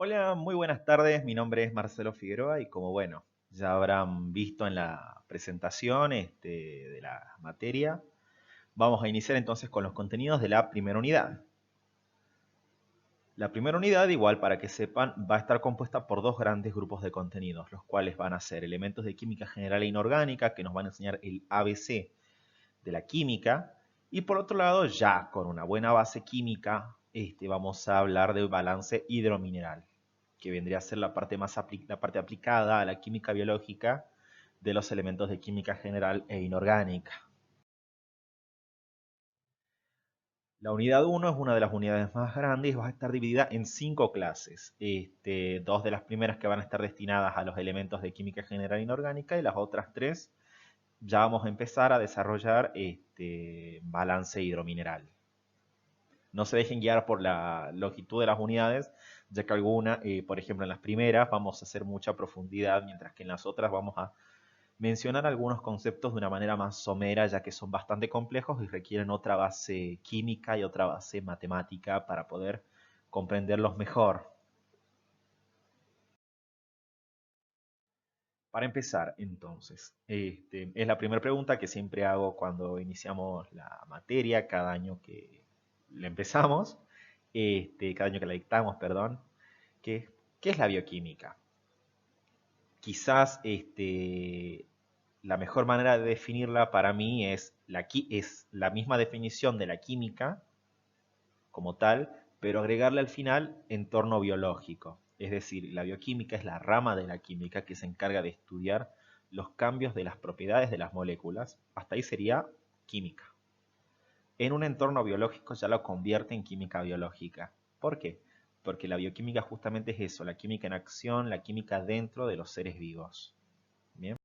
Hola, muy buenas tardes. Mi nombre es Marcelo Figueroa y como ya habrán visto en la presentación de la materia, vamos a iniciar entonces con los contenidos de la primera unidad. La primera unidad, igual para que sepan, va a estar compuesta por dos grandes grupos de contenidos, los cuales van a ser elementos de química general e inorgánica, que nos van a enseñar el ABC de la química, y por otro lado, ya con una buena base química, vamos a hablar del balance hidromineral, que vendría a ser la parte la parte aplicada a la química biológica de los elementos de química general e inorgánica. La unidad 1 es una de las unidades más grandes y va a estar dividida en 5 clases. Dos de las primeras que van a estar destinadas a los elementos de química general e inorgánica y las otras tres ya vamos a empezar a desarrollar balance hidromineral. No se dejen guiar por la longitud de las unidades, ya que alguna, por ejemplo, en las primeras vamos a hacer mucha profundidad, mientras que en las otras vamos a mencionar algunos conceptos de una manera más somera, ya que son bastante complejos y requieren otra base química y otra base matemática para poder comprenderlos mejor. Para empezar, entonces, es la primera pregunta que siempre hago cuando iniciamos la materia, cada año que la empezamos, cada año que la dictamos, perdón, que, ¿qué es la bioquímica? Quizás la mejor manera de definirla para mí es la misma definición de la química como tal, pero agregarle al final entorno biológico. Es decir, la bioquímica es la rama de la química que se encarga de estudiar los cambios de las propiedades de las moléculas. Hasta ahí sería química. En un entorno biológico ya lo convierte en química biológica. ¿Por qué? Porque la bioquímica justamente es eso, la química en acción, la química dentro de los seres vivos. Bien.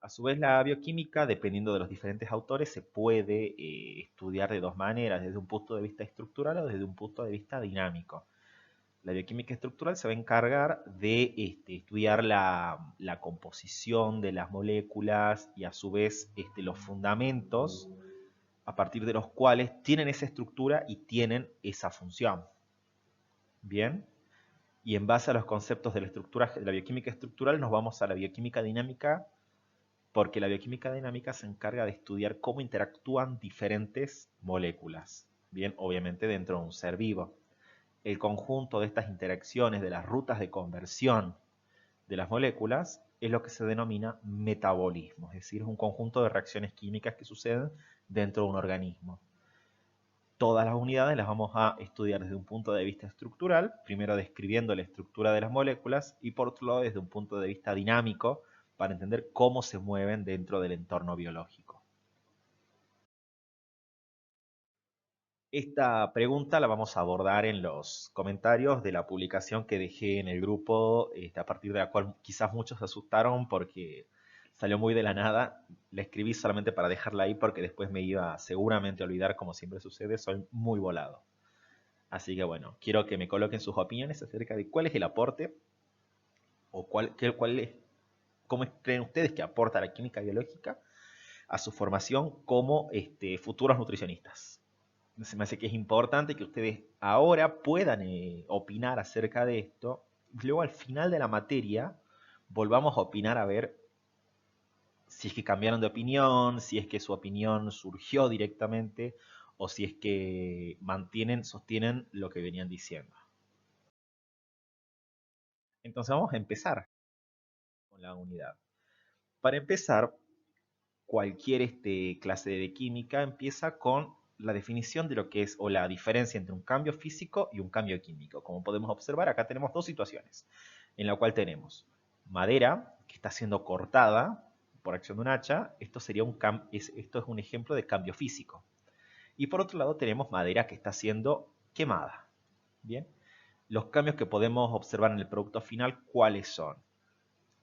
A su vez, la bioquímica, dependiendo de los diferentes autores, se puede estudiar de dos maneras, desde un punto de vista estructural o desde un punto de vista dinámico. La bioquímica estructural se va a encargar de estudiar la composición de las moléculas y a su vez los fundamentos a partir de los cuales tienen esa estructura y tienen esa función. Bien, y en base a los conceptos de la estructura de la bioquímica estructural nos vamos a la bioquímica dinámica, porque la bioquímica dinámica se encarga de estudiar cómo interactúan diferentes moléculas, bien, obviamente dentro de un ser vivo. El conjunto de estas interacciones, de las rutas de conversión de las moléculas, es lo que se denomina metabolismo, es decir, es un conjunto de reacciones químicas que suceden dentro de un organismo. Todas las unidades las vamos a estudiar desde un punto de vista estructural, primero describiendo la estructura de las moléculas y por otro lado desde un punto de vista dinámico para entender cómo se mueven dentro del entorno biológico. Esta pregunta la vamos a abordar en los comentarios de la publicación que dejé en el grupo, a partir de la cual quizás muchos se asustaron porque salió muy de la nada. La escribí solamente para dejarla ahí porque después me iba seguramente a olvidar, como siempre sucede, soy muy volado. Así que bueno, quiero que me coloquen sus opiniones acerca de cuál es el aporte o cuál es, cómo creen ustedes que aporta la química biológica a su formación como futuros nutricionistas. Se me hace que es importante que ustedes ahora puedan opinar acerca de esto. Luego al final de la materia volvamos a opinar a ver si es que cambiaron de opinión, si es que su opinión surgió directamente o si es que sostienen lo que venían diciendo. Entonces vamos a empezar con la unidad. Para empezar, cualquier clase de química empieza con la definición de lo que es o la diferencia entre un cambio físico y un cambio químico. Como podemos observar, acá tenemos dos situaciones, en la cual tenemos madera que está siendo cortada por acción de un hacha. Esto es un ejemplo de cambio físico. Y por otro lado tenemos madera que está siendo quemada. Bien, los cambios que podemos observar en el producto final, ¿cuáles son?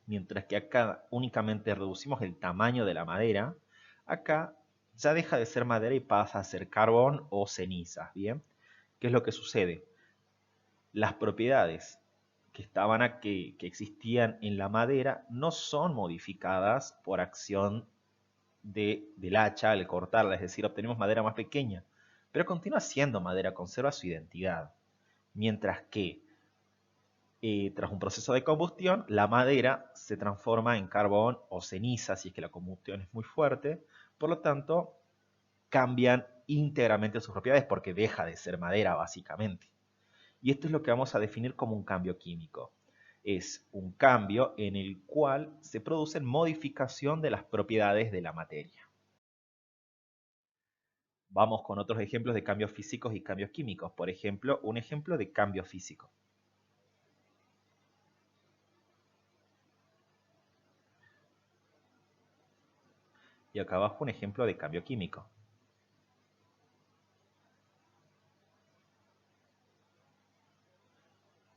Mientras que acá únicamente reducimos el tamaño de la madera, acá ya deja de ser madera y pasa a ser carbón o cenizas, ¿bien? ¿Qué es lo que sucede? Las propiedades que existían en la madera no son modificadas por acción del hacha al cortarla, es decir, obtenemos madera más pequeña, pero continúa siendo madera, conserva su identidad. Mientras que tras un proceso de combustión, la madera se transforma en carbón o ceniza si es que la combustión es muy fuerte. Por lo tanto, cambian íntegramente sus propiedades porque deja de ser madera básicamente. Y esto es lo que vamos a definir como un cambio químico. Es un cambio en el cual se producen modificación de las propiedades de la materia. Vamos con otros ejemplos de cambios físicos y cambios químicos. Por ejemplo, un ejemplo de cambio físico. Y acá abajo un ejemplo de cambio químico.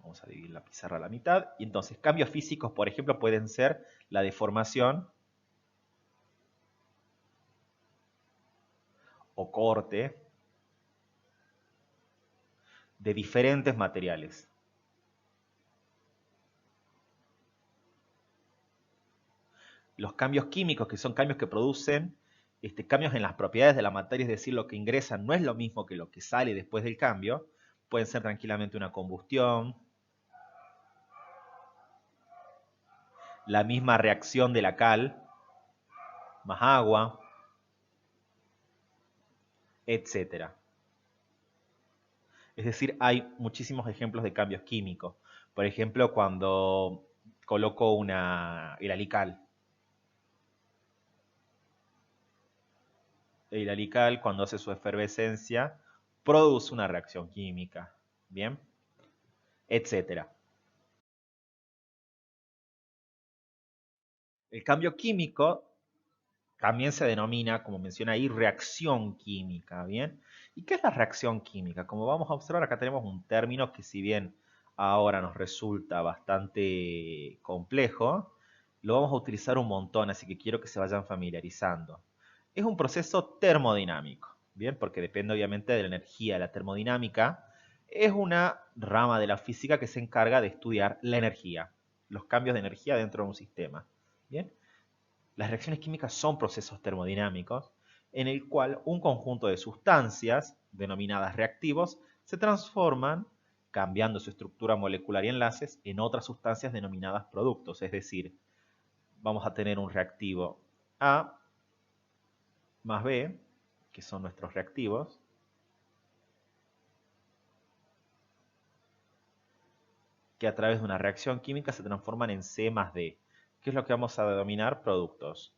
Vamos a dividir la pizarra a la mitad. Y entonces cambios físicos, por ejemplo, pueden ser la deformación o corte de diferentes materiales. Los cambios químicos, que son cambios que producen cambios en las propiedades de la materia, es decir, lo que ingresa no es lo mismo que lo que sale después del cambio, pueden ser tranquilamente una combustión, la misma reacción de la cal, más agua, etc. Es decir, hay muchísimos ejemplos de cambios químicos. Por ejemplo, cuando coloco el alical. El alical, cuando hace su efervescencia, produce una reacción química. ¿Bien? Etcétera. El cambio químico también se denomina, como menciona ahí, reacción química, ¿bien? ¿Y qué es la reacción química? Como vamos a observar, acá tenemos un término que si bien ahora nos resulta bastante complejo, lo vamos a utilizar un montón, así que quiero que se vayan familiarizando. Es un proceso termodinámico, ¿bien? Porque depende obviamente de la energía. La termodinámica es una rama de la física que se encarga de estudiar la energía, los cambios de energía dentro de un sistema, ¿bien? Las reacciones químicas son procesos termodinámicos en el cual un conjunto de sustancias, denominadas reactivos, se transforman, cambiando su estructura molecular y enlaces, en otras sustancias denominadas productos. Es decir, vamos a tener un reactivo A más B, que son nuestros reactivos, que a través de una reacción química se transforman en C más D, que es lo que vamos a denominar productos.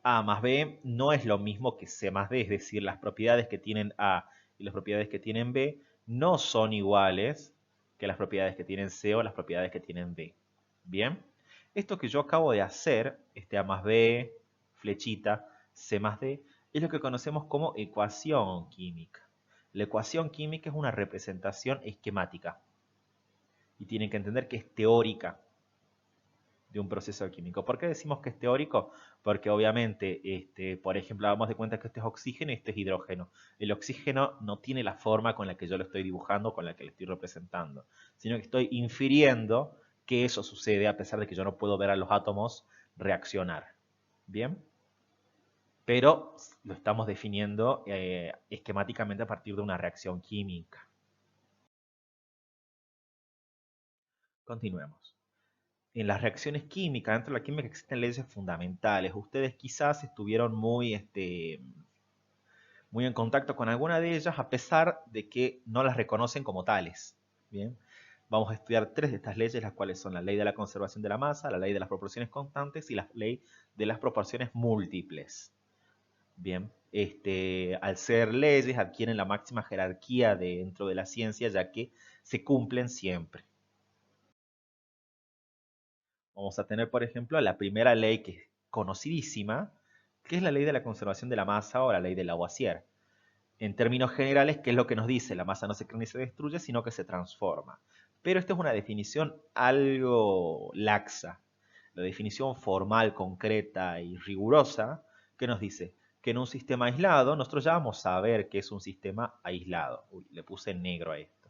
A más B no es lo mismo que C más D, es decir, las propiedades que tienen A y las propiedades que tienen B no son iguales que las propiedades que tienen C o las propiedades que tienen B. Bien, esto que yo acabo de hacer, este A más B, flechita, C más D, es lo que conocemos como ecuación química. La ecuación química es una representación esquemática y tienen que entender que es teórica de un proceso químico. ¿Por qué decimos que es teórico? Porque obviamente, por ejemplo, damos de cuenta que este es oxígeno y este es hidrógeno. El oxígeno no tiene la forma con la que yo lo estoy dibujando, con la que lo estoy representando, sino que estoy infiriendo que eso sucede a pesar de que yo no puedo ver a los átomos reaccionar. ¿Bien? Pero lo estamos definiendo esquemáticamente a partir de una reacción química. Continuemos. En las reacciones químicas, dentro de la química existen leyes fundamentales. Ustedes quizás estuvieron muy en contacto con alguna de ellas, a pesar de que no las reconocen como tales. Bien, vamos a estudiar tres de estas leyes, las cuales son la ley de la conservación de la masa, la ley de las proporciones constantes y la ley de las proporciones múltiples. Bien, al ser leyes adquieren la máxima jerarquía dentro de la ciencia, ya que se cumplen siempre. Vamos a tener, por ejemplo, la primera ley que es conocidísima, que es la ley de la conservación de la masa o la ley de Lavoisier. En términos generales, ¿qué es lo que nos dice? La masa no se crea ni se destruye, sino que se transforma. Pero esta es una definición algo laxa. La definición formal, concreta y rigurosa, ¿qué nos dice? Que en un sistema aislado, nosotros ya vamos a ver qué es un sistema aislado. Uy, le puse negro a esto,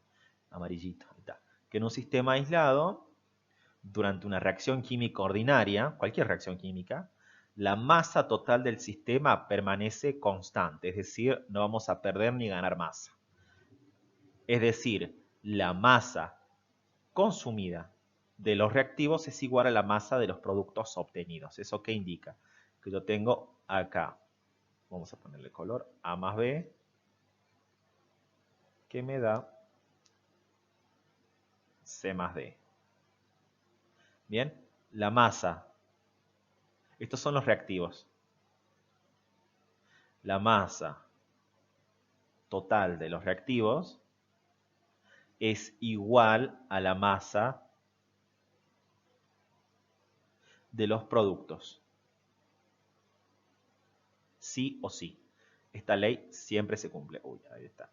amarillito, ahí está. Que en un sistema aislado, durante una reacción química ordinaria, cualquier reacción química, la masa total del sistema permanece constante, es decir, no vamos a perder ni ganar masa. Es decir, la masa consumida de los reactivos es igual a la masa de los productos obtenidos. ¿Eso qué indica? Que yo tengo acá, vamos a ponerle color, A más B, que me da C más D. Bien, la masa. Estos son los reactivos. La masa total de los reactivos es igual a la masa de los productos. Sí o sí. Esta ley siempre se cumple. Uy, ahí está.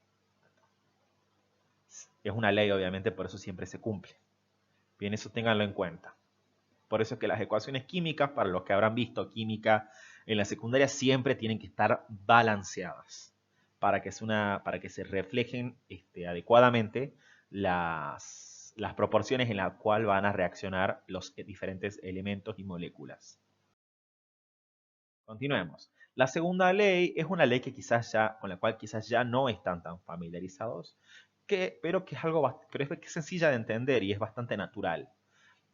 Es una ley, obviamente, por eso siempre se cumple. Bien, eso ténganlo en cuenta. Por eso es que las ecuaciones químicas, para los que habrán visto química en la secundaria, siempre tienen que estar balanceadas para que se reflejen adecuadamente las proporciones en las cuales van a reaccionar los diferentes elementos y moléculas. Continuemos. La segunda ley es una ley que con la cual quizás ya no están tan familiarizados, pero que es sencilla de entender y es bastante natural,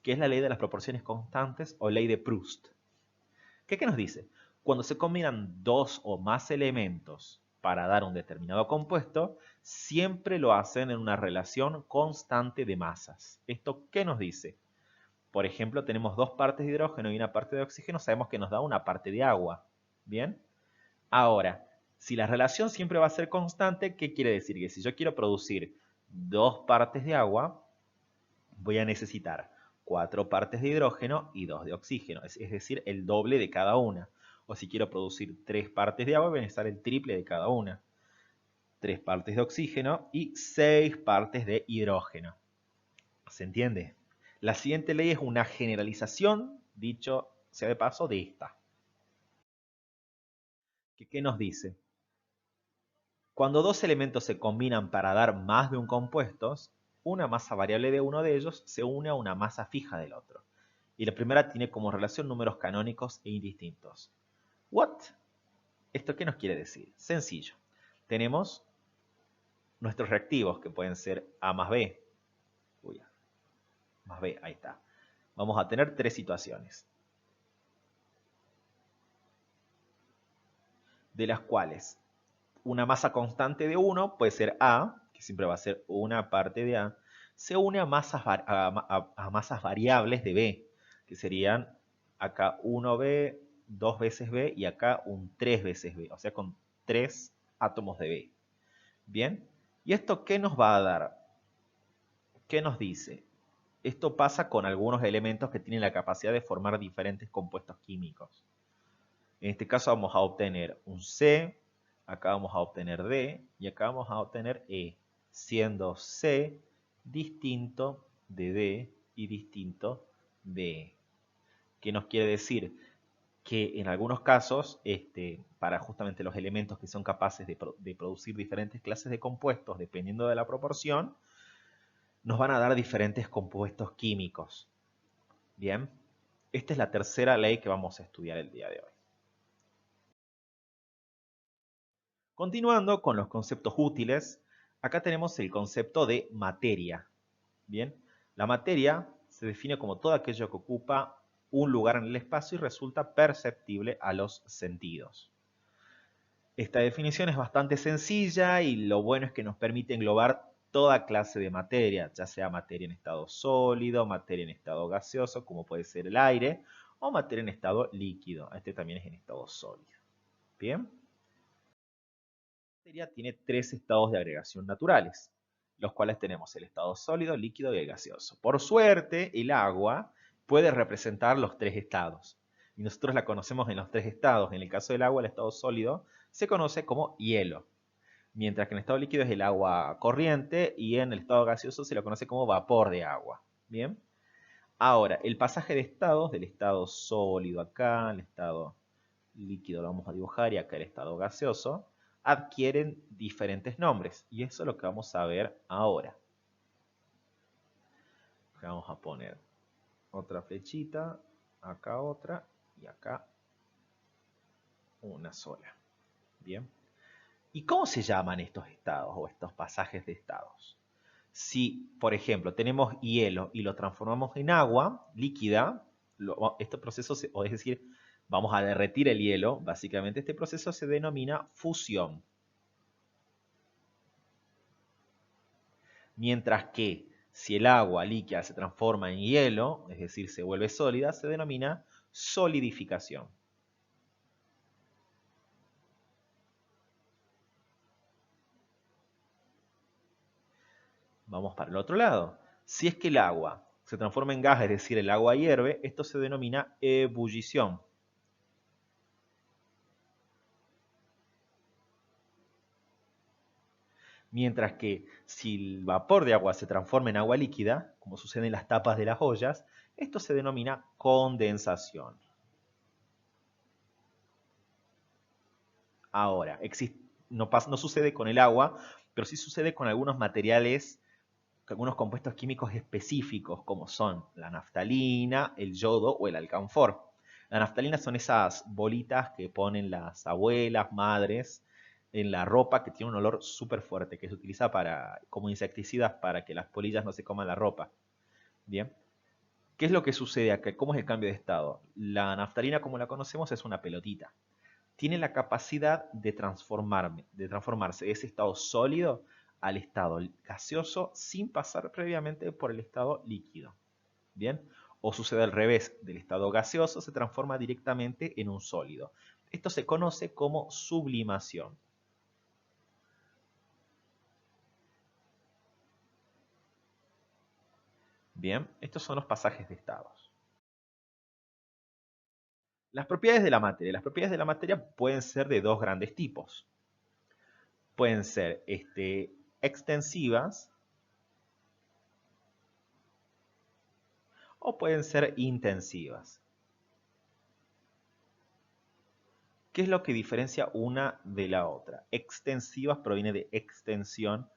que es la ley de las proporciones constantes o ley de Proust. ¿Qué nos dice? Cuando se combinan dos o más elementos para dar un determinado compuesto, siempre lo hacen en una relación constante de masas. ¿Esto qué nos dice? Por ejemplo, tenemos dos partes de hidrógeno y una parte de oxígeno, sabemos que nos da una parte de agua. ¿Bien? Ahora, si la relación siempre va a ser constante, ¿qué quiere decir? Que si yo quiero producir dos partes de agua, voy a necesitar 4 partes de hidrógeno y 2 de oxígeno, es decir, el doble de cada una. O si quiero producir 3 partes de agua, voy a necesitar el triple de cada una. 3 partes de oxígeno y 6 partes de hidrógeno. ¿Se entiende? La siguiente ley es una generalización, dicho sea de paso, de esta. ¿Qué nos dice? Cuando dos elementos se combinan para dar más de un compuesto, una masa variable de uno de ellos se une a una masa fija del otro. Y la primera tiene como relación números canónicos e indistintos. ¿What? ¿Esto qué nos quiere decir? Sencillo. Tenemos nuestros reactivos, que pueden ser A más B. Uy, más B, ahí está. Vamos a tener tres situaciones, de las cuales una masa constante de 1 puede ser A, que siempre va a ser una parte de A, se une a masas variables de B, que serían acá 1B, 2 veces B y acá un 3 veces B, o sea, con 3 átomos de B. ¿Bien? ¿Y esto qué nos va a dar? ¿Qué nos dice? Esto pasa con algunos elementos que tienen la capacidad de formar diferentes compuestos químicos. En este caso vamos a obtener un C, acá vamos a obtener D y acá vamos a obtener E, siendo C distinto de D y distinto de E. ¿Qué nos quiere decir? Que en algunos casos, para justamente los elementos que son capaces de producir diferentes clases de compuestos, dependiendo de la proporción, nos van a dar diferentes compuestos químicos. Bien, esta es la tercera ley que vamos a estudiar el día de hoy. Continuando con los conceptos útiles, acá tenemos el concepto de materia. Bien, la materia se define como todo aquello que ocupa un lugar en el espacio y resulta perceptible a los sentidos. Esta definición es bastante sencilla y lo bueno es que nos permite englobar toda clase de materia, ya sea materia en estado sólido, materia en estado gaseoso, como puede ser el aire, o materia en estado líquido. Este también es en estado sólido. Bien. La materia tiene tres estados de agregación naturales, los cuales tenemos el estado sólido, líquido y gaseoso. Por suerte, el agua puede representar los tres estados. Y nosotros la conocemos en los tres estados. En el caso del agua, el estado sólido se conoce como hielo. Mientras que en el estado líquido es el agua corriente y en el estado gaseoso se lo conoce como vapor de agua. Bien. Ahora, el pasaje de estados, del estado sólido acá, al estado líquido lo vamos a dibujar y acá el estado gaseoso, adquieren diferentes nombres. Y eso es lo que vamos a ver ahora. Vamos a poner otra flechita, acá otra y acá una sola. Bien. ¿Y cómo se llaman estos estados o estos pasajes de estados? Si, por ejemplo, tenemos hielo y lo transformamos en agua líquida, este proceso, o es decir, vamos a derretir el hielo, básicamente este proceso se denomina fusión. Mientras que si el agua líquida se transforma en hielo, es decir, se vuelve sólida, se denomina solidificación. Vamos para el otro lado. Si es que el agua se transforma en gas, es decir, el agua hierve, esto se denomina ebullición. Mientras que si el vapor de agua se transforma en agua líquida, como sucede en las tapas de las ollas, esto se denomina condensación. Ahora, no sucede con el agua, pero sí sucede con algunos materiales, algunos compuestos químicos específicos, como son la naftalina, el yodo o el alcanfor. La naftalina son esas bolitas que ponen las abuelas, madres, en la ropa, que tiene un olor súper fuerte, que se utiliza como insecticidas para que las polillas no se coman la ropa. Bien. ¿Qué es lo que sucede acá? ¿Cómo es el cambio de estado? La naftalina, como la conocemos, es una pelotita. Tiene la capacidad de transformarse de ese estado sólido al estado gaseoso sin pasar previamente por el estado líquido. ¿Bien? O sucede al revés, del estado gaseoso se transforma directamente en un sólido. Esto se conoce como sublimación. Bien, estos son los pasajes de estados. Las propiedades de la materia. Las propiedades de la materia pueden ser de dos grandes tipos. Pueden ser extensivas o pueden ser intensivas. ¿Qué es lo que diferencia una de la otra? Extensivas proviene de extensión,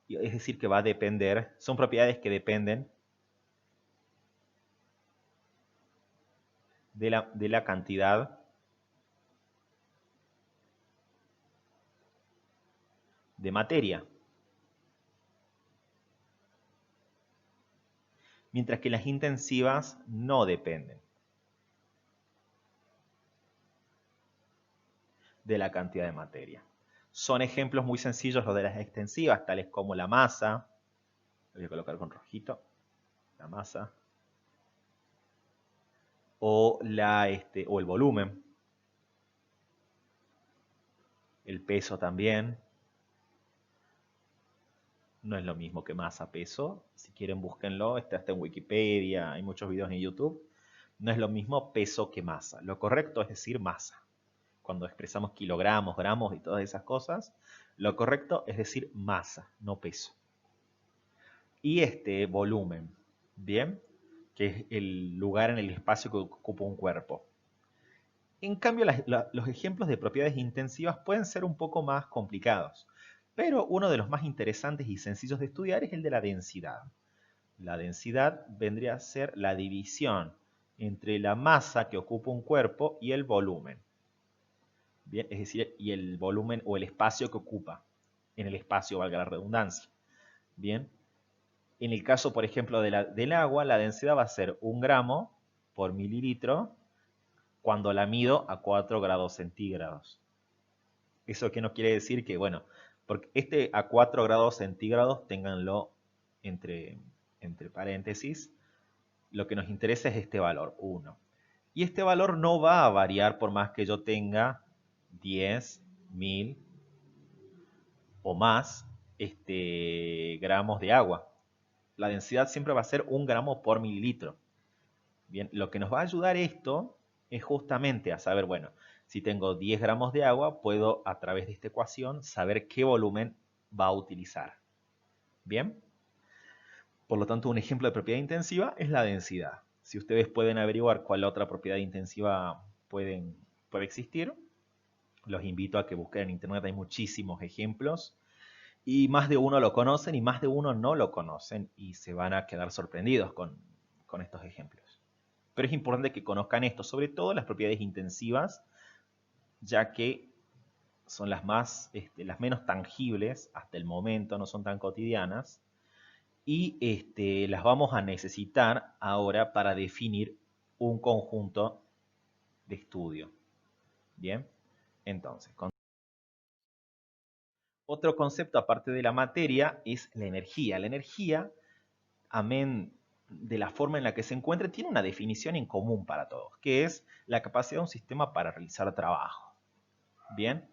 es decir, que va a depender, son propiedades que dependen de la cantidad de materia. Mientras que las intensivas no dependen de la cantidad de materia. Son ejemplos muy sencillos los de las extensivas, tales como la masa. Lo voy a colocar con rojito. La masa. O el volumen. El peso también. No es lo mismo que masa, peso. Si quieren, búsquenlo. Está hasta en Wikipedia, hay muchos videos en YouTube. No es lo mismo peso que masa. Lo correcto es decir masa. Cuando expresamos kilogramos, gramos y todas esas cosas, lo correcto es decir masa, no peso. Y este volumen, ¿bien? Que es el lugar en el espacio que ocupa un cuerpo. En cambio, los ejemplos de propiedades intensivas pueden ser un poco más complicados, pero uno de los más interesantes y sencillos de estudiar es el de la densidad. La densidad vendría a ser la división entre la masa que ocupa un cuerpo y el volumen. Bien, es decir, y el volumen o el espacio que ocupa. En el espacio, valga la redundancia. Bien, en el caso, por ejemplo, del agua, la densidad va a ser 1 gramo por mililitro cuando la mido a 4 grados centígrados. Eso que no quiere decir que, bueno, porque a 4 grados centígrados, ténganlo entre paréntesis, lo que nos interesa es este valor, 1. Y este valor no va a variar por más que yo tenga 10, 1000 o más gramos de agua. La densidad siempre va a ser 1 gramo por mililitro. Bien, lo que nos va a ayudar esto es justamente a saber, bueno, si tengo 10 gramos de agua, puedo a través de esta ecuación saber qué volumen va a utilizar. Bien, por lo tanto, un ejemplo de propiedad intensiva es la densidad. Si ustedes pueden averiguar cuál otra propiedad intensiva puede existir, los invito a que busquen en internet, hay muchísimos ejemplos. Y más de uno lo conocen y más de uno no lo conocen y se van a quedar sorprendidos con estos ejemplos. Pero es importante que conozcan esto, sobre todo las propiedades intensivas, ya que son las menos tangibles hasta el momento, no son tan cotidianas, y las vamos a necesitar ahora para definir un conjunto de estudio. Bien, entonces, otro concepto aparte de la materia es la energía. La energía, amén de la forma en la que se encuentra, tiene una definición en común para todos, que es la capacidad de un sistema para realizar trabajo. Bien,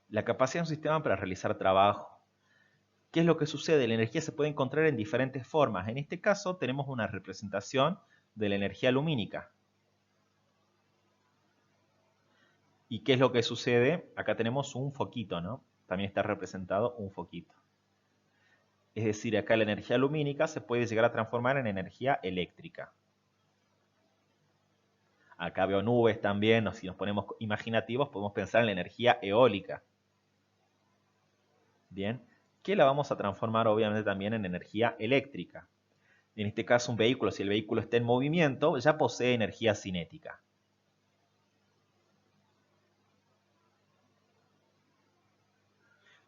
la capacidad de un sistema para realizar trabajo. ¿Qué es lo que sucede? La energía se puede encontrar en diferentes formas. En este caso tenemos una representación de la energía lumínica. ¿Y qué es lo que sucede? Acá tenemos un foquito, ¿no? También está representado un foquito. Es decir, acá la energía lumínica se puede llegar a transformar en energía eléctrica. Acá veo nubes también, o si nos ponemos imaginativos, podemos pensar en la energía eólica. Bien, que la vamos a transformar obviamente también en energía eléctrica. En este caso un vehículo, si el vehículo está en movimiento, ya posee energía cinética.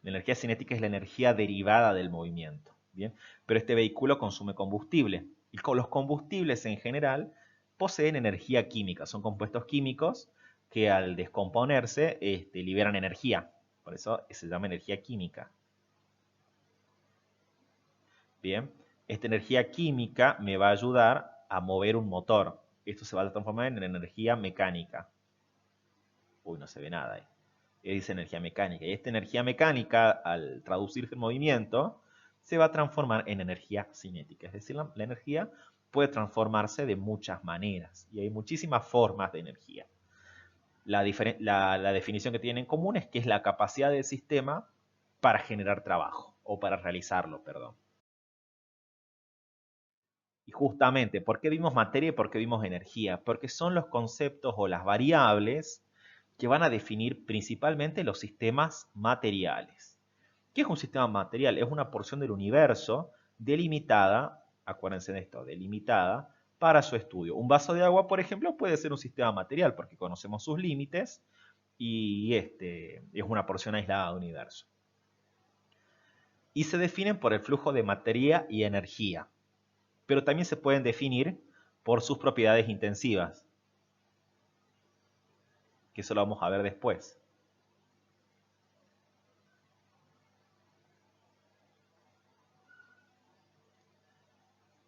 La energía cinética es la energía derivada del movimiento. ¿Bien? Pero este vehículo consume combustible. Y los combustibles en general poseen energía química. Son compuestos químicos que al descomponerse liberan energía. Por eso se llama energía química. Bien, esta energía química me va a ayudar a mover un motor. Esto se va a transformar en energía mecánica. Uy, no se ve nada ahí. Dice energía mecánica. Y esta energía mecánica, al traducirse en movimiento, se va a transformar en energía cinética. Es decir, la energía puede transformarse de muchas maneras. Y hay muchísimas formas de energía. La definición que tienen en común es que es la capacidad del sistema para generar trabajo. O para realizarlo, perdón. Y justamente, ¿por qué vimos materia y por qué vimos energía? Porque son los conceptos o las variables que van a definir principalmente los sistemas materiales. ¿Qué es un sistema material? Es una porción del universo delimitada, acuérdense de esto, delimitada para su estudio. Un vaso de agua, por ejemplo, puede ser un sistema material porque conocemos sus límites y es una porción aislada del universo. Y se definen por el flujo de materia y energía, pero también se pueden definir por sus propiedades intensivas, que eso lo vamos a ver después.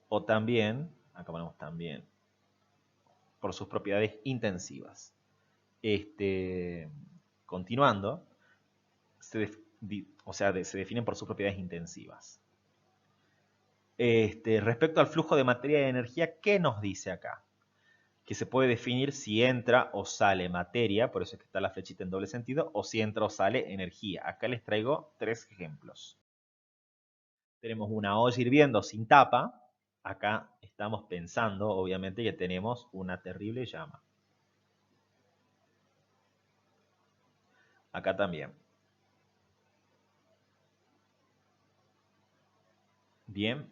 O también, acá ponemos también, por sus propiedades intensivas. Continuando, se definen por sus propiedades intensivas. Respecto al flujo de materia y energía, ¿qué nos dice acá? Que se puede definir si entra o sale materia, por eso es que está la flechita en doble sentido, o si entra o sale energía. Acá les traigo 3 ejemplos. Tenemos una olla hirviendo sin tapa. Acá estamos pensando, obviamente, que tenemos una terrible llama. Acá también. Bien,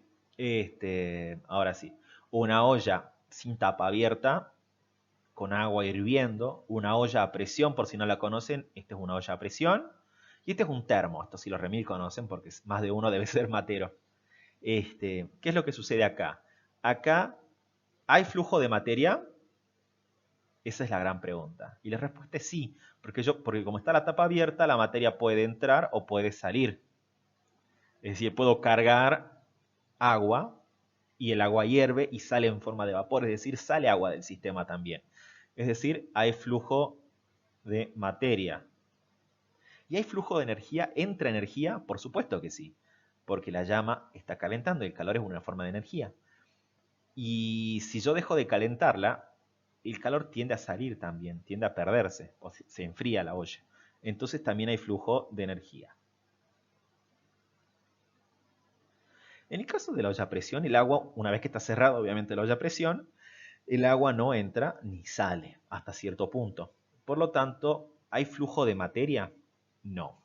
ahora sí. Una olla sin tapa abierta, con agua hirviendo. Una olla a presión, por si no la conocen, esta es una olla a presión. Y este es un termo, esto sí los remil conocen, porque más de uno debe ser matero. ¿Qué es lo que sucede acá? Acá, ¿hay flujo de materia? Esa es la gran pregunta. Y la respuesta es sí, porque como está la tapa abierta, la materia puede entrar o puede salir. Es decir, puedo cargar agua y el agua hierve y sale en forma de vapor, es decir, sale agua del sistema también. Es decir, hay flujo de materia. ¿Y hay flujo de energía? ¿Entra energía? Por supuesto que sí, porque la llama está calentando y el calor es una forma de energía. Y si yo dejo de calentarla, el calor tiende a salir también, tiende a perderse, o se enfría la olla. Entonces también hay flujo de energía. En el caso de la olla a presión, el agua, una vez que está cerrada obviamente la olla a presión, el agua no entra ni sale hasta cierto punto. Por lo tanto, ¿hay flujo de materia? No.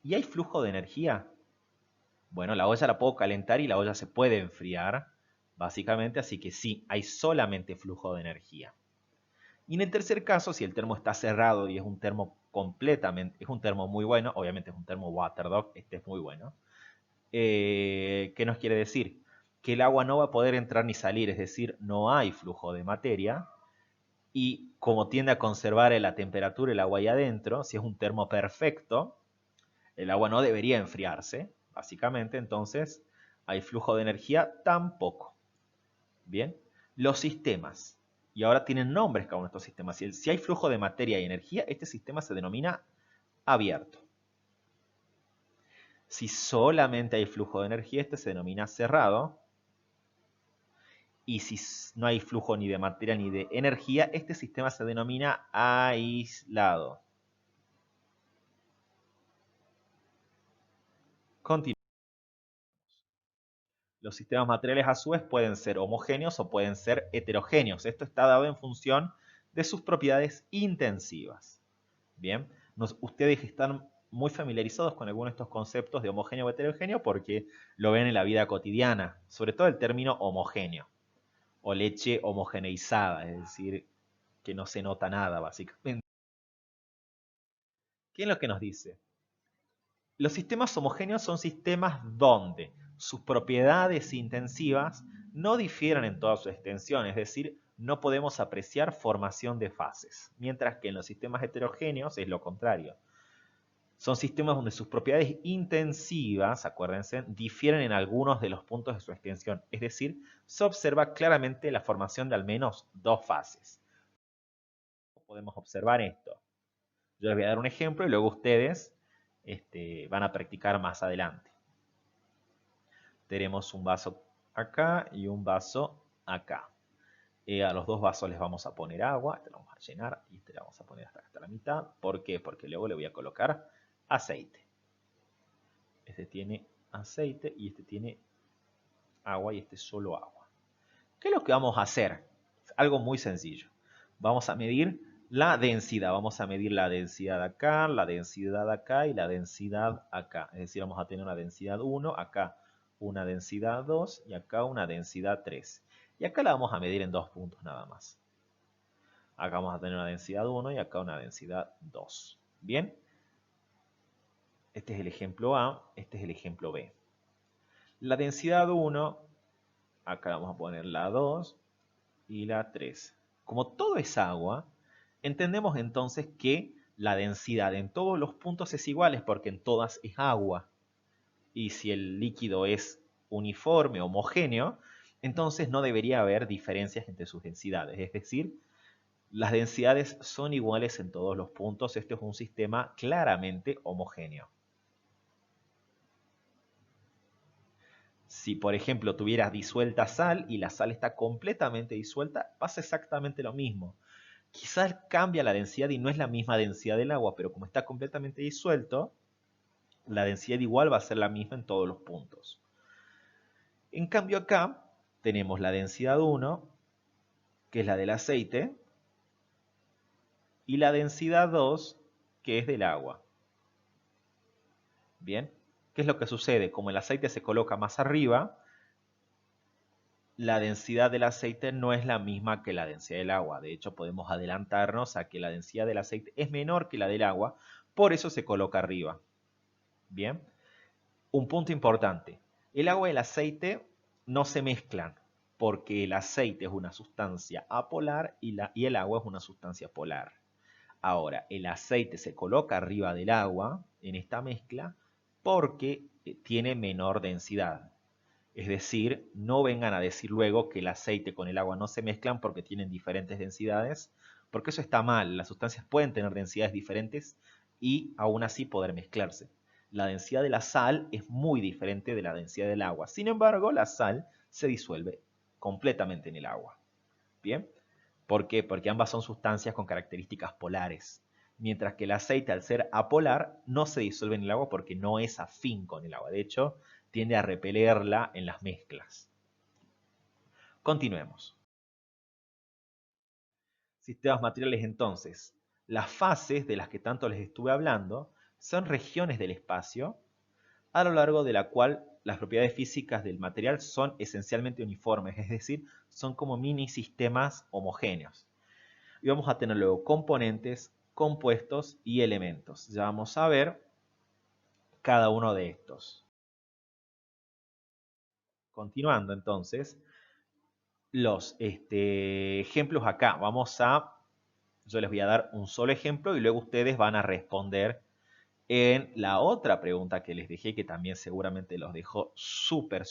¿Y hay flujo de energía? Bueno, la olla la puedo calentar y la olla se puede enfriar, básicamente, así que sí, hay solamente flujo de energía. Y en el tercer caso, si el termo está cerrado y es un termo completamente, es un termo muy bueno, obviamente es un termo Waterdog, este es muy bueno. ¿Qué nos quiere decir? Que el agua no va a poder entrar ni salir, es decir, no hay flujo de materia, y como tiende a conservar la temperatura el agua ahí adentro, si es un termo perfecto, el agua no debería enfriarse, básicamente, entonces hay flujo de energía tampoco. Bien, los sistemas, y ahora tienen nombres cada uno de estos sistemas. Si hay flujo de materia y energía, este sistema se denomina abierto. Si solamente hay flujo de energía, este se denomina cerrado. Y si no hay flujo ni de materia ni de energía, este sistema se denomina aislado. Continuamos. Los sistemas materiales a su vez pueden ser homogéneos o pueden ser heterogéneos. Esto está dado en función de sus propiedades intensivas. Bien, ustedes están muy familiarizados con algunos de estos conceptos de homogéneo o heterogéneo porque lo ven en la vida cotidiana, sobre todo el término homogéneo o leche homogeneizada, es decir, que no se nota nada básicamente. ¿Qué es lo que nos dice? Los sistemas homogéneos son sistemas donde sus propiedades intensivas no difieren en toda su extensión, es decir, no podemos apreciar formación de fases, mientras que en los sistemas heterogéneos es lo contrario. Son sistemas donde sus propiedades intensivas, acuérdense, difieren en algunos de los puntos de su extensión, es decir, se observa claramente la formación de al menos dos fases. Podemos observar esto. Yo les voy a dar un ejemplo y luego ustedes van a practicar más adelante. Tenemos un vaso acá y un vaso acá. A los dos vasos les vamos a poner agua, este lo vamos a llenar y este le vamos a poner hasta la mitad. ¿Por qué? Porque luego le voy a colocar aceite. Este tiene aceite y este tiene agua y este solo agua. ¿Qué es lo que vamos a hacer? Algo muy sencillo. Vamos a medir la densidad. Vamos a medir la densidad acá, la densidad acá y la densidad acá. Es decir, vamos a tener una densidad 1, acá una densidad 2 y acá una densidad 3. Y acá la vamos a medir en dos puntos nada más. Acá vamos a tener una densidad 1 y acá una densidad 2. ¿Bien? Este es el ejemplo A, este es el ejemplo B. La densidad 1, acá vamos a poner la 2 y la 3. Como todo es agua, entendemos entonces que la densidad en todos los puntos es igual, porque en todas es agua. Y si el líquido es uniforme, homogéneo, entonces no debería haber diferencias entre sus densidades. Es decir, las densidades son iguales en todos los puntos. Este es un sistema claramente homogéneo. Si, por ejemplo, tuvieras disuelta sal y la sal está completamente disuelta, pasa exactamente lo mismo. Quizás cambia la densidad y no es la misma densidad del agua, pero como está completamente disuelto, la densidad igual va a ser la misma en todos los puntos. En cambio acá tenemos la densidad 1, que es la del aceite, y la densidad 2, que es del agua. Bien, ¿qué es lo que sucede? Como el aceite se coloca más arriba, la densidad del aceite no es la misma que la densidad del agua. De hecho, podemos adelantarnos a que la densidad del aceite es menor que la del agua, por eso se coloca arriba. Bien, un punto importante. El agua y el aceite no se mezclan, porque el aceite es una sustancia apolar y el agua es una sustancia polar. Ahora, el aceite se coloca arriba del agua en esta mezcla porque tiene menor densidad. Es decir, no vengan a decir luego que el aceite con el agua no se mezclan porque tienen diferentes densidades, porque eso está mal. Las sustancias pueden tener densidades diferentes y aún así poder mezclarse. La densidad de la sal es muy diferente de la densidad del agua. Sin embargo, la sal se disuelve completamente en el agua. ¿Bien? ¿Por qué? Porque ambas son sustancias con características polares. Mientras que el aceite, al ser apolar, no se disuelve en el agua porque no es afín con el agua. De hecho, tiende a repelerla en las mezclas. Continuemos. Sistemas materiales entonces. Las fases de las que tanto les estuve hablando son regiones del espacio a lo largo de la cual las propiedades físicas del material son esencialmente uniformes, es decir, son como mini sistemas homogéneos. Y vamos a tener luego componentes compuestos y elementos. Ya vamos a ver cada uno de estos. Continuando entonces, los ejemplos acá. Yo les voy a dar un solo ejemplo y luego ustedes van a responder en la otra pregunta que les dejé, que también seguramente los dejó súper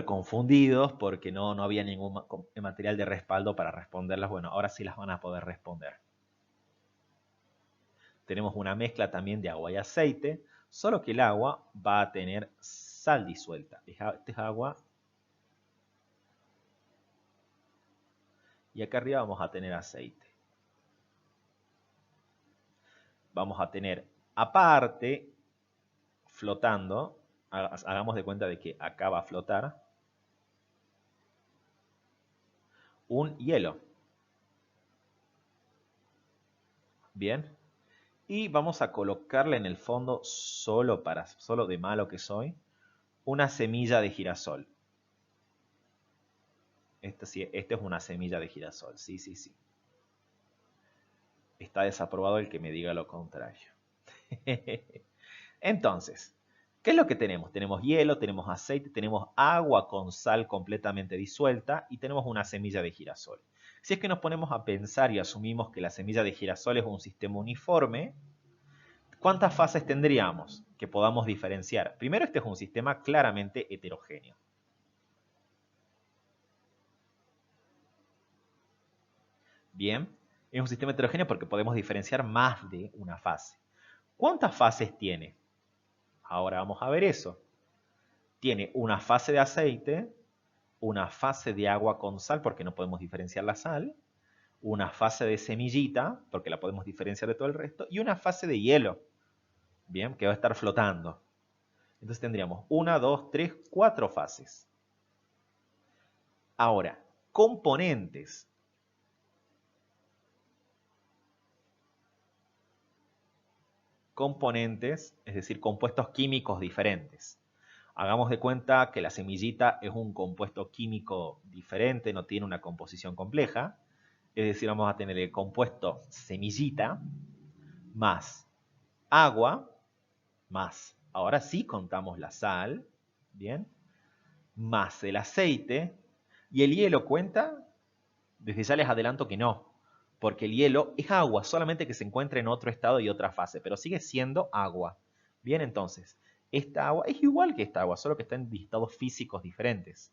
confundidos porque no había ningún material de respaldo para responderlas. Bueno, ahora sí las van a poder responder. Tenemos una mezcla también de agua y aceite, solo que el agua va a tener sal disuelta. Este es agua. Y acá arriba vamos a tener aceite. Vamos a tener aparte, flotando, hagamos de cuenta de que acá va a flotar, un hielo. Bien. Y vamos a colocarle en el fondo, solo de malo que soy, una semilla de girasol. Esta es una semilla de girasol. Sí. Está desaprobado el que me diga lo contrario. Entonces, ¿qué es lo que tenemos? Tenemos hielo, tenemos aceite, tenemos agua con sal completamente disuelta y tenemos una semilla de girasol. Si es que nos ponemos a pensar y asumimos que la semilla de girasol es un sistema uniforme, ¿cuántas fases tendríamos que podamos diferenciar? Primero, este es un sistema claramente heterogéneo. Bien, es un sistema heterogéneo porque podemos diferenciar más de una fase. ¿Cuántas fases tiene? Ahora vamos a ver eso. Tiene una fase de aceite, una fase de agua con sal, porque no podemos diferenciar la sal, una fase de semillita, porque la podemos diferenciar de todo el resto, y una fase de hielo, bien, que va a estar flotando. Entonces tendríamos 1, 2, 3, 4 fases. Ahora, componentes. Componentes, es decir, compuestos químicos diferentes. Hagamos de cuenta que la semillita es un compuesto químico diferente, no tiene una composición compleja. Es decir, vamos a tener el compuesto semillita más agua, más, ahora sí contamos la sal, ¿bien? Más el aceite. ¿Y el hielo cuenta? Desde ya les adelanto que no, porque el hielo es agua, solamente que se encuentra en otro estado y otra fase, pero sigue siendo agua. Bien, entonces, esta agua es igual que esta agua, solo que está en estados físicos diferentes.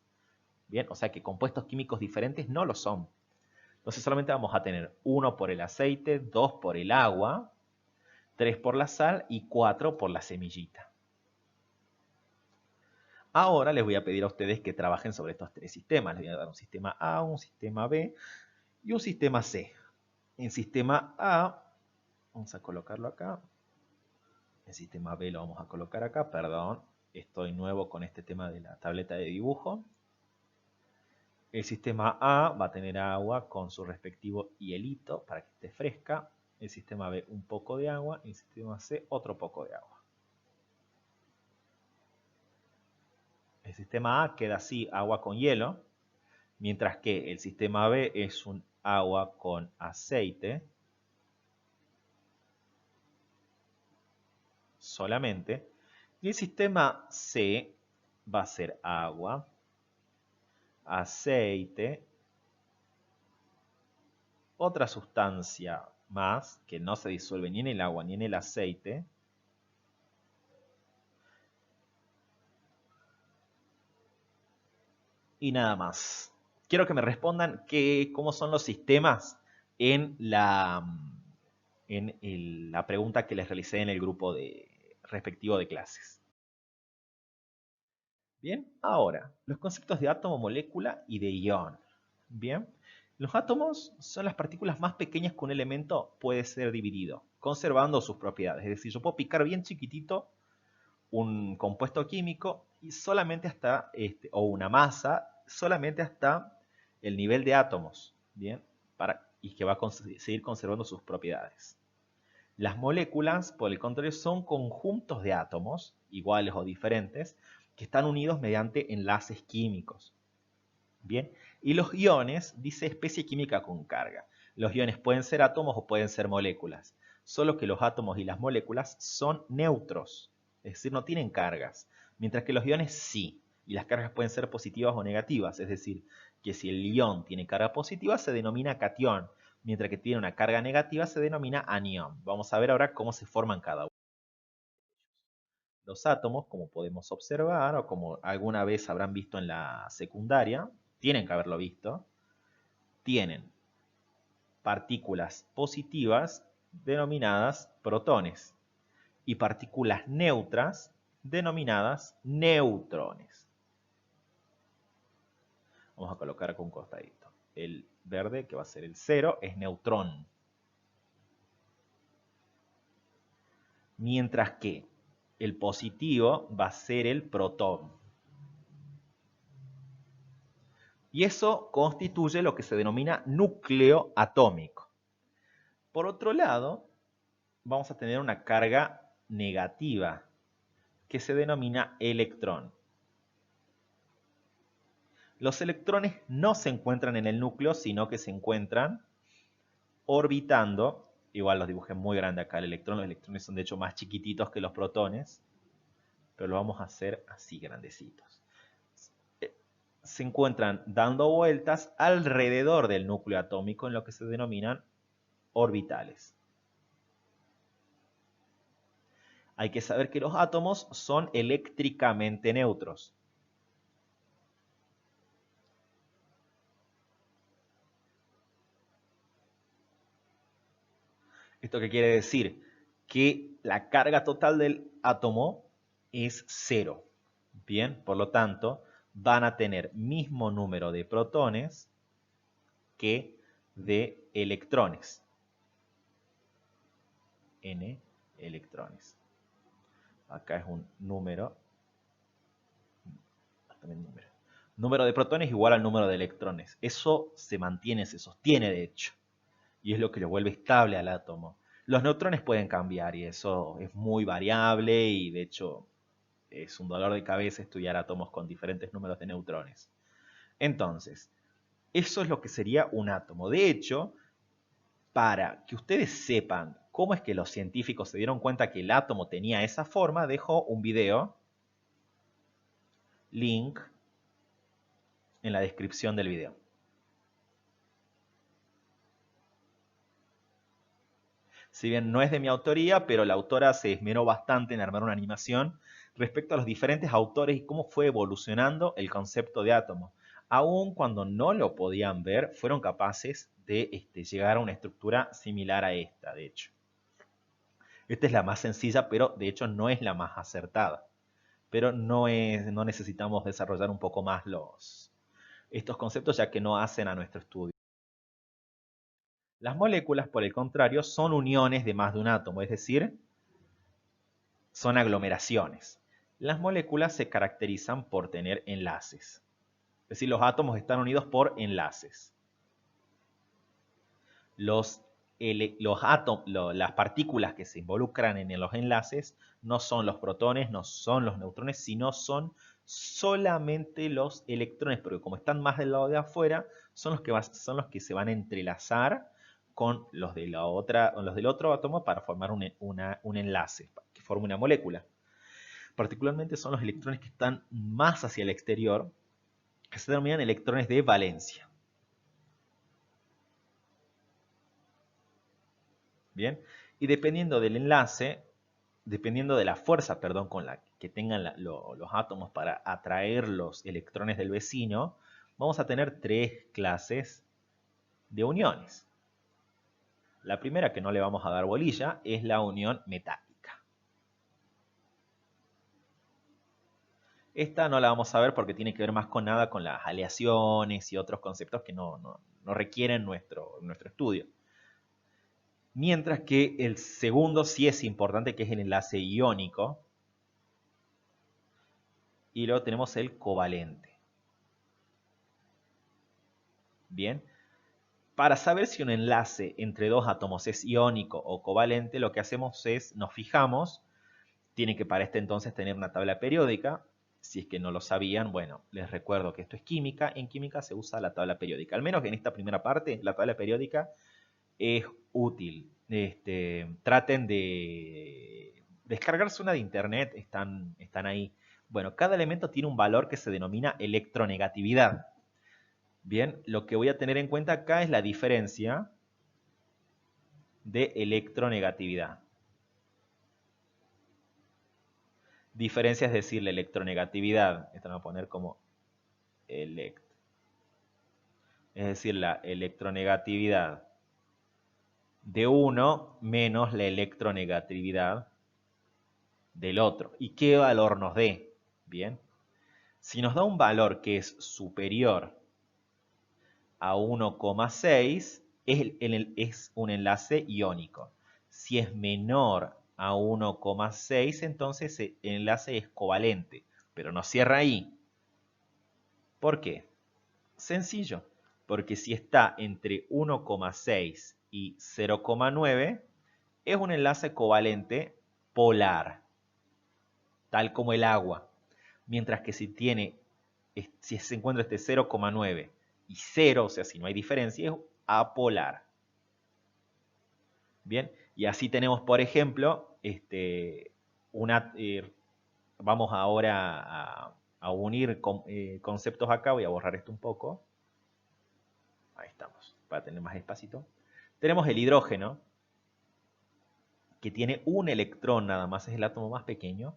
Bien, o sea que compuestos químicos diferentes no lo son. Entonces solamente vamos a tener 1 por el aceite, 2 por el agua, 3 por la sal y 4 por la semillita. Ahora les voy a pedir a ustedes que trabajen sobre estos tres sistemas. Les voy a dar un sistema A, un sistema B y un sistema C. En sistema A, vamos a colocarlo acá. El sistema B lo vamos a colocar acá, perdón. Estoy nuevo con este tema de la tableta de dibujo. El sistema A va a tener agua con su respectivo hielito para que esté fresca. El sistema B un poco de agua y el sistema C otro poco de agua. El sistema A queda así, agua con hielo, mientras que el sistema B es un agua con aceite solamente. Y el sistema C va a ser agua, aceite, otra sustancia más que no se disuelve ni en el agua ni en el aceite, y nada más. Quiero que me respondan cómo son los sistemas en la pregunta que les realicé en el grupo respectivo de clases. Bien, ahora, los conceptos de átomo, molécula y de ion. Bien, los átomos son las partículas más pequeñas que un elemento puede ser dividido, conservando sus propiedades. Es decir, yo puedo picar bien chiquitito un compuesto químico y solamente hasta, o una masa, solamente hasta el nivel de átomos, ¿bien? Y que va a seguir conservando sus propiedades. Las moléculas, por el contrario, son conjuntos de átomos, iguales o diferentes, que están unidos mediante enlaces químicos. Bien, y los iones, dice especie química con carga. Los iones pueden ser átomos o pueden ser moléculas, solo que los átomos y las moléculas son neutros, es decir, no tienen cargas, mientras que los iones sí, y las cargas pueden ser positivas o negativas, es decir, que si el ion tiene carga positiva se denomina catión, mientras que tiene una carga negativa se denomina anión. Vamos a ver ahora cómo se forman cada uno. Los átomos, como podemos observar, o como alguna vez habrán visto en la secundaria, tienen que haberlo visto, tienen partículas positivas denominadas protones y partículas neutras denominadas neutrones. Vamos a colocar acá un costadito. El verde, que va a ser el 0, es neutrón. Mientras que el positivo va a ser el protón. Y eso constituye lo que se denomina núcleo atómico. Por otro lado, vamos a tener una carga negativa que se denomina electrón. Los electrones no se encuentran en el núcleo, sino que se encuentran orbitando. Igual los dibujé muy grande acá el electrón. Los electrones son de hecho más chiquititos que los protones, pero lo vamos a hacer así grandecitos. Se encuentran dando vueltas alrededor del núcleo atómico en lo que se denominan orbitales. Hay que saber que los átomos son eléctricamente neutros. ¿Esto qué quiere decir? Que la carga total del átomo es 0. Bien, por lo tanto, van a tener mismo número de protones que de electrones. N electrones. Acá es un número. Número de protones igual al número de electrones. Eso se mantiene, se sostiene de hecho. Y es lo que lo vuelve estable al átomo. Los neutrones pueden cambiar y eso es muy variable y de hecho es un dolor de cabeza estudiar átomos con diferentes números de neutrones. Entonces, eso es lo que sería un átomo. De hecho, para que ustedes sepan cómo es que los científicos se dieron cuenta que el átomo tenía esa forma, dejo un video, link, en la descripción del video. Si bien no es de mi autoría, pero la autora se esmeró bastante en armar una animación respecto a los diferentes autores y cómo fue evolucionando el concepto de átomo. Aun cuando no lo podían ver, fueron capaces de llegar a una estructura similar a esta, de hecho. Esta es la más sencilla, pero de hecho no es la más acertada. Pero no necesitamos desarrollar un poco más estos conceptos, ya que no hacen a nuestro estudio. Las moléculas, por el contrario, son uniones de más de un átomo, es decir, son aglomeraciones. Las moléculas se caracterizan por tener enlaces. Es decir, los átomos están unidos por enlaces. Las partículas que se involucran en los enlaces no son los protones, no son los neutrones, sino son solamente los electrones, porque como están más del lado de afuera, son los que se van a entrelazar con los del otro átomo para formar un enlace, que forme una molécula. Particularmente son los electrones que están más hacia el exterior, que se denominan electrones de valencia. Bien, y dependiendo del enlace, dependiendo de la fuerza, perdón, con la que tengan los átomos para atraer los electrones del vecino, vamos a tener tres clases de uniones. La primera, que no le vamos a dar bolilla, es la unión metálica. Esta no la vamos a ver porque tiene que ver más con nada con las aleaciones y otros conceptos que no requieren nuestro estudio. Mientras que el segundo sí es importante, que es el enlace iónico. Y luego tenemos el covalente. Bien. Para saber si un enlace entre dos átomos es iónico o covalente, lo que hacemos es, nos fijamos, tiene que para este entonces tener una tabla periódica, Si es que no lo sabían, bueno, les recuerdo que esto es química. En química se usa la tabla periódica. Al menos en esta primera parte, la tabla periódica es útil. Traten de descargarse una de internet, están ahí. Bueno, cada elemento tiene un valor que se denomina electronegatividad. Bien, lo que voy a tener en cuenta acá es la diferencia de electronegatividad. Diferencia es decir, la electronegatividad. Esto lo voy a poner como elect. Es decir, la electronegatividad de uno menos la electronegatividad del otro. ¿Y qué valor nos dé? Bien. Si nos da un valor que es superior a 1,6, es un enlace iónico. Si es menor a 1,6, entonces el enlace es covalente. Pero no cierra ahí. ¿Por qué? Sencillo. Porque si está entre 1,6 y 0,9, es un enlace covalente polar, tal como el agua. Mientras que si se encuentra este 0,9 y 0, o sea, si no hay diferencia, es apolar. Bien, y así tenemos, por ejemplo, vamos ahora a unir conceptos acá. Voy a borrar esto un poco. Ahí estamos, para tener más espacito. Tenemos el hidrógeno, que tiene un electrón nada más, es el átomo más pequeño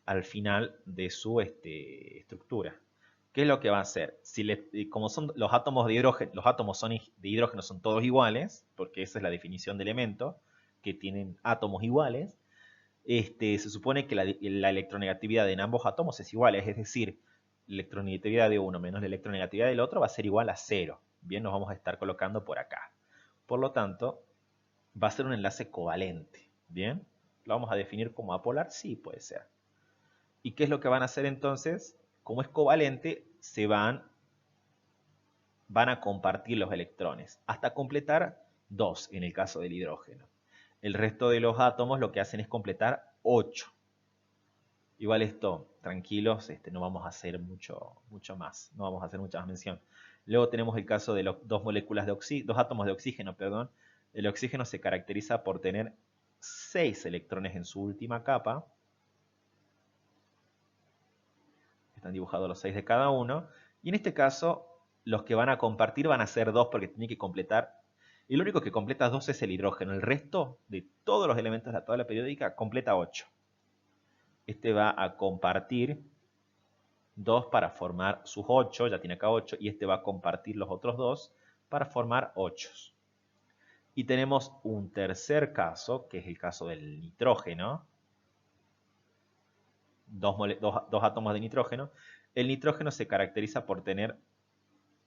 al final de su estructura. ¿Qué es lo que va a hacer? Como son los átomos de hidrógeno, de hidrógeno son todos iguales, porque esa es la definición de elemento, que tienen átomos iguales, se supone que la electronegatividad en ambos átomos es igual, es decir, la electronegatividad de uno menos la electronegatividad del otro va a ser igual a 0. Bien, nos vamos a estar colocando por acá. Por lo tanto, va a ser un enlace covalente. Bien, ¿lo vamos a definir como apolar? Sí, puede ser. ¿Y qué es lo que van a hacer entonces? Como es covalente, van a compartir los electrones, hasta completar 2 en el caso del hidrógeno. El resto de los átomos lo que hacen es completar 8. Igual esto, tranquilos, no vamos a hacer mucho más, no vamos a hacer mucha más mención. Luego tenemos el caso de dos átomos de oxígeno, perdón. El oxígeno se caracteriza por tener 6 electrones en su última capa. Están dibujados los 6 de cada uno. Y en este caso, los que van a compartir van a ser 2 porque tiene que completar. El único que completa 2 es el hidrógeno. El resto de todos los elementos de la tabla periódica completa 8. Este va a compartir 2 para formar sus 8, ya tiene acá 8, y este va a compartir los otros 2 para formar 8. Y tenemos un tercer caso, que es el caso del nitrógeno. Dos átomos de nitrógeno. El nitrógeno se caracteriza por tener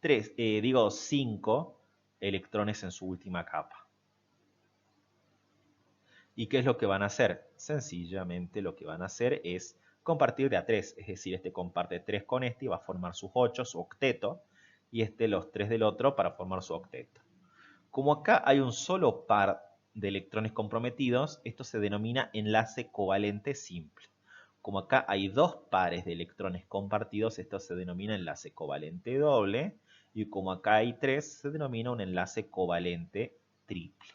5 electrones en su última capa. ¿Y qué es lo que van a hacer? Sencillamente lo que van a hacer es compartir de a 3, es decir, este comparte 3 con este y va a formar sus 8, su octeto, y los 3 del otro para formar su octeto. Como acá hay un solo par de electrones comprometidos, esto se denomina enlace covalente simple. Como acá hay 2 pares de electrones compartidos, esto se denomina enlace covalente doble, y como acá hay 3, se denomina un enlace covalente triple.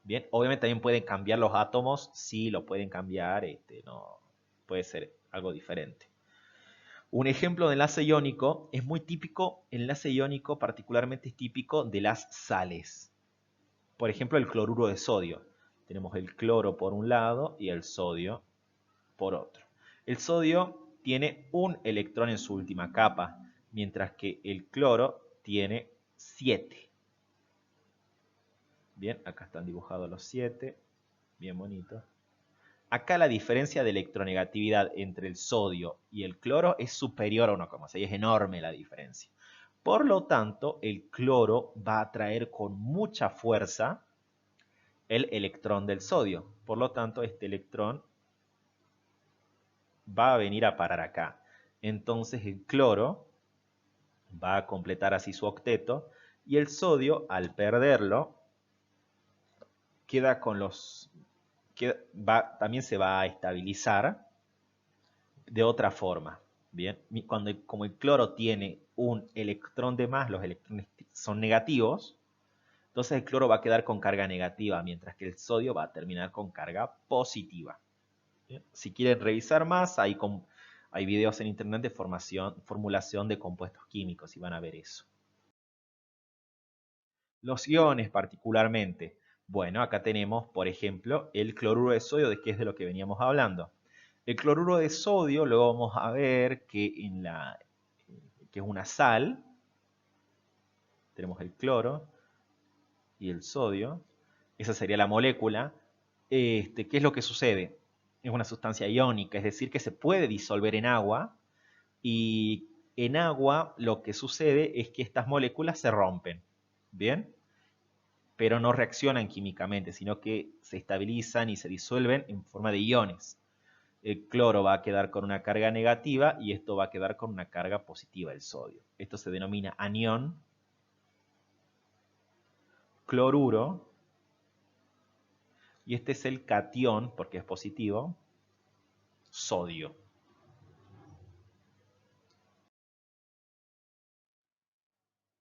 Bien, obviamente también pueden cambiar los átomos, sí lo pueden cambiar, no, puede ser algo diferente. Un ejemplo de enlace iónico es muy típico, el enlace iónico particularmente es típico de las sales. Por ejemplo, el cloruro de sodio. Tenemos el cloro por un lado y el sodio por otro. El sodio tiene un electrón en su última capa, mientras que el cloro tiene 7. Bien, acá están dibujados los 7, bien bonitos. Acá la diferencia de electronegatividad entre el sodio y el cloro es superior a 1,6, es enorme la diferencia. Por lo tanto, el cloro va a atraer con mucha fuerza el electrón del sodio. Por lo tanto, este electrón va a venir a parar acá. Entonces el cloro va a completar así su octeto y el sodio, al perderlo, también se va a estabilizar, de otra forma. Bien, como el cloro tiene un electrón de más, los electrones son negativos, entonces el cloro va a quedar con carga negativa, mientras que el sodio va a terminar con carga positiva. Bien, si quieren revisar más, hay videos en internet de formulación de compuestos químicos y van a ver eso. Los iones particularmente. Bueno, acá tenemos, por ejemplo, el cloruro de sodio, de que es de lo que veníamos hablando. El cloruro de sodio, luego vamos a ver que, que es una sal. Tenemos el cloro y el sodio. Esa sería la molécula. ¿Qué es lo que sucede? Es una sustancia iónica, es decir, que se puede disolver en agua. Y en agua lo que sucede es que estas moléculas se rompen. ¿Bien? Pero no reaccionan químicamente, sino que se estabilizan y se disuelven en forma de iones. El cloro va a quedar con una carga negativa y esto va a quedar con una carga positiva, el sodio. Esto se denomina anión, cloruro, y este es el catión, porque es positivo, sodio.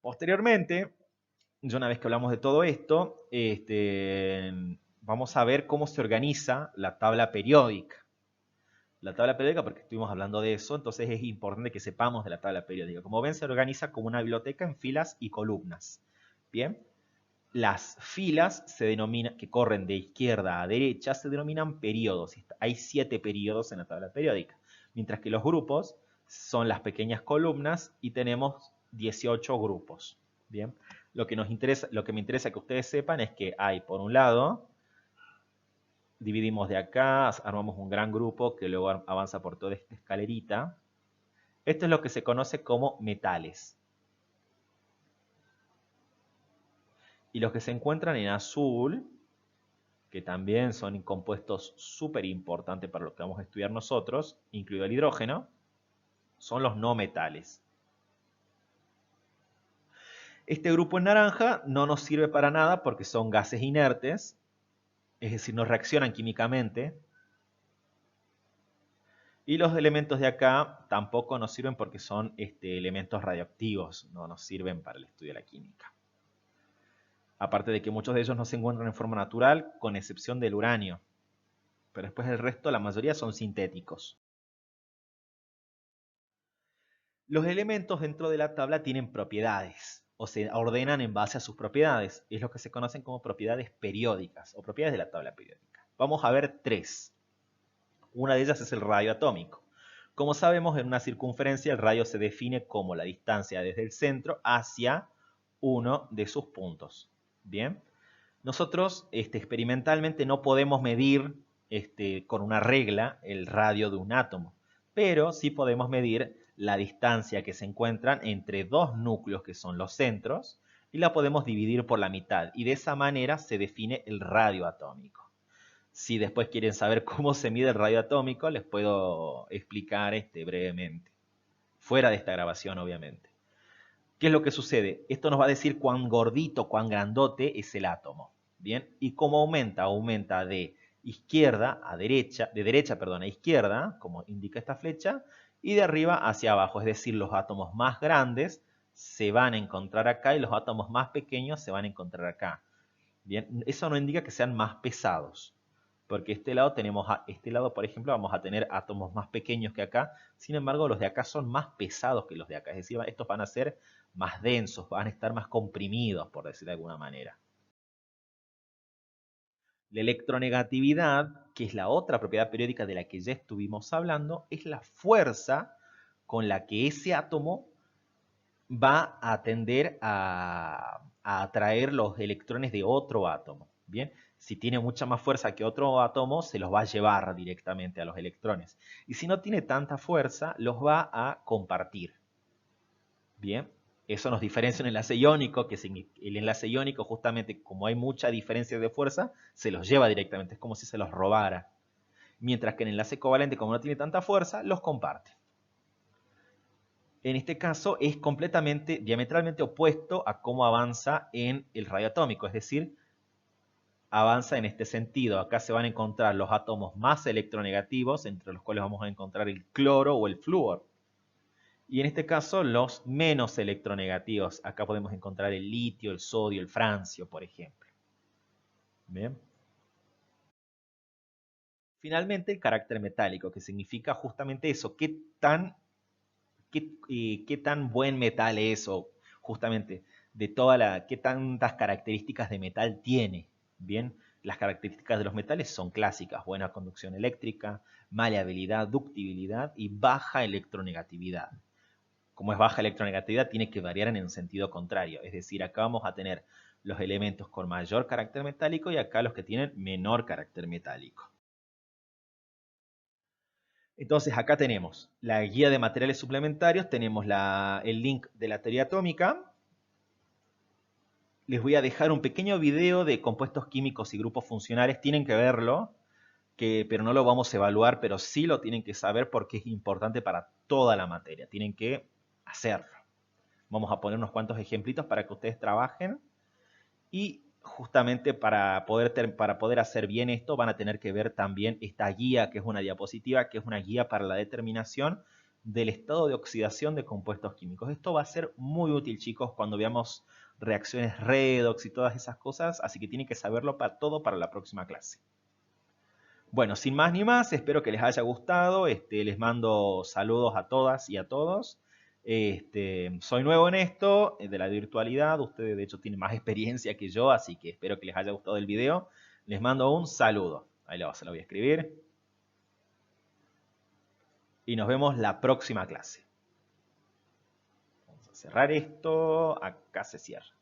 Posteriormente, ya una vez que hablamos de todo esto, vamos a ver cómo se organiza la tabla periódica. La tabla periódica, porque estuvimos hablando de eso, entonces es importante que sepamos de la tabla periódica. Como ven, se organiza como una biblioteca en filas y columnas. Bien, las filas que corren de izquierda a derecha se denominan periodos. Hay 7 periodos en la tabla periódica. Mientras que los grupos son las pequeñas columnas y tenemos 18 grupos. Bien, lo que me interesa que ustedes sepan es que hay, por un lado, dividimos de acá, armamos un gran grupo que luego avanza por toda esta escalerita. Esto es lo que se conoce como metales. Y los que se encuentran en azul, que también son compuestos súper importantes para lo que vamos a estudiar nosotros, incluido el hidrógeno, son los no metales. Este grupo en naranja no nos sirve para nada porque son gases inertes, es decir, no reaccionan químicamente. Y los elementos de acá tampoco nos sirven porque son elementos radioactivos, no nos sirven para el estudio de la química. Aparte de que muchos de ellos no se encuentran en forma natural, con excepción del uranio. Pero después el resto, la mayoría son sintéticos. Los elementos dentro de la tabla tienen propiedades, o se ordenan en base a sus propiedades. Es lo que se conocen como propiedades periódicas, o propiedades de la tabla periódica. Vamos a ver 3. Una de ellas es el radio atómico. Como sabemos, en una circunferencia el radio se define como la distancia desde el centro hacia uno de sus puntos. Bien, nosotros experimentalmente no podemos medir con una regla el radio de un átomo, pero sí podemos medir la distancia que se encuentran entre dos núcleos que son los centros y la podemos dividir por la mitad y de esa manera se define el radio atómico. Si después quieren saber cómo se mide el radio atómico, les puedo explicar brevemente, fuera de esta grabación obviamente. ¿Qué es lo que sucede? Esto nos va a decir cuán gordito, cuán grandote es el átomo. ¿Bien? Y cómo aumenta, aumenta de izquierda a derecha, de derecha, perdón, a izquierda, como indica esta flecha, y de arriba hacia abajo, es decir, los átomos más grandes se van a encontrar acá y los átomos más pequeños se van a encontrar acá. Bien, eso no indica que sean más pesados, porque este lado, por ejemplo, vamos a tener átomos más pequeños que acá, sin embargo, los de acá son más pesados que los de acá, es decir, estos van a ser más densos, van a estar más comprimidos, por decir de alguna manera. La electronegatividad, que es la otra propiedad periódica de la que ya estuvimos hablando, es la fuerza con la que ese átomo va a tender a atraer los electrones de otro átomo. Bien, si tiene mucha más fuerza que otro átomo, se los va a llevar directamente a los electrones. Y si no tiene tanta fuerza, los va a compartir. Bien, eso nos diferencia un enlace iónico, que el enlace iónico justamente como hay mucha diferencia de fuerza, se los lleva directamente, es como si se los robara. Mientras que en el enlace covalente, como no tiene tanta fuerza, los comparte. En este caso es diametralmente opuesto a cómo avanza en el radio atómico, es decir, avanza en este sentido. Acá se van a encontrar los átomos más electronegativos, entre los cuales vamos a encontrar el cloro o el flúor. Y en este caso, los menos electronegativos. Acá podemos encontrar el litio, el sodio, el francio, por ejemplo. Bien. Finalmente, el carácter metálico, que significa justamente eso, qué tan buen metal es, o justamente qué tantas características de metal tiene. Bien, las características de los metales son clásicas: buena conducción eléctrica, maleabilidad, ductibilidad y baja electronegatividad. Como es baja electronegatividad, tiene que variar en el sentido contrario. Es decir, acá vamos a tener los elementos con mayor carácter metálico y acá los que tienen menor carácter metálico. Entonces acá tenemos la guía de materiales suplementarios, tenemos el link de la teoría atómica. Les voy a dejar un pequeño video de compuestos químicos y grupos funcionales, tienen que verlo, pero no lo vamos a evaluar, pero sí lo tienen que saber porque es importante para toda la materia, tienen que hacerlo. Vamos a poner unos cuantos ejemplitos para que ustedes trabajen y justamente para poder hacer bien esto van a tener que ver también esta guía, que es una diapositiva, que es una guía para la determinación del estado de oxidación de compuestos químicos. Esto va a ser muy útil, chicos, cuando veamos reacciones redox y todas esas cosas, así que tienen que saberlo todo para la próxima clase. Bueno, sin más ni más, espero que les haya gustado. Les mando saludos a todas y a todos. Soy nuevo en esto, de la virtualidad. Ustedes, de hecho, tienen más experiencia que yo, así que espero que les haya gustado el video. Les mando un saludo. Ahí se lo voy a escribir. Y nos vemos la próxima clase. Vamos a cerrar esto. Acá se cierra.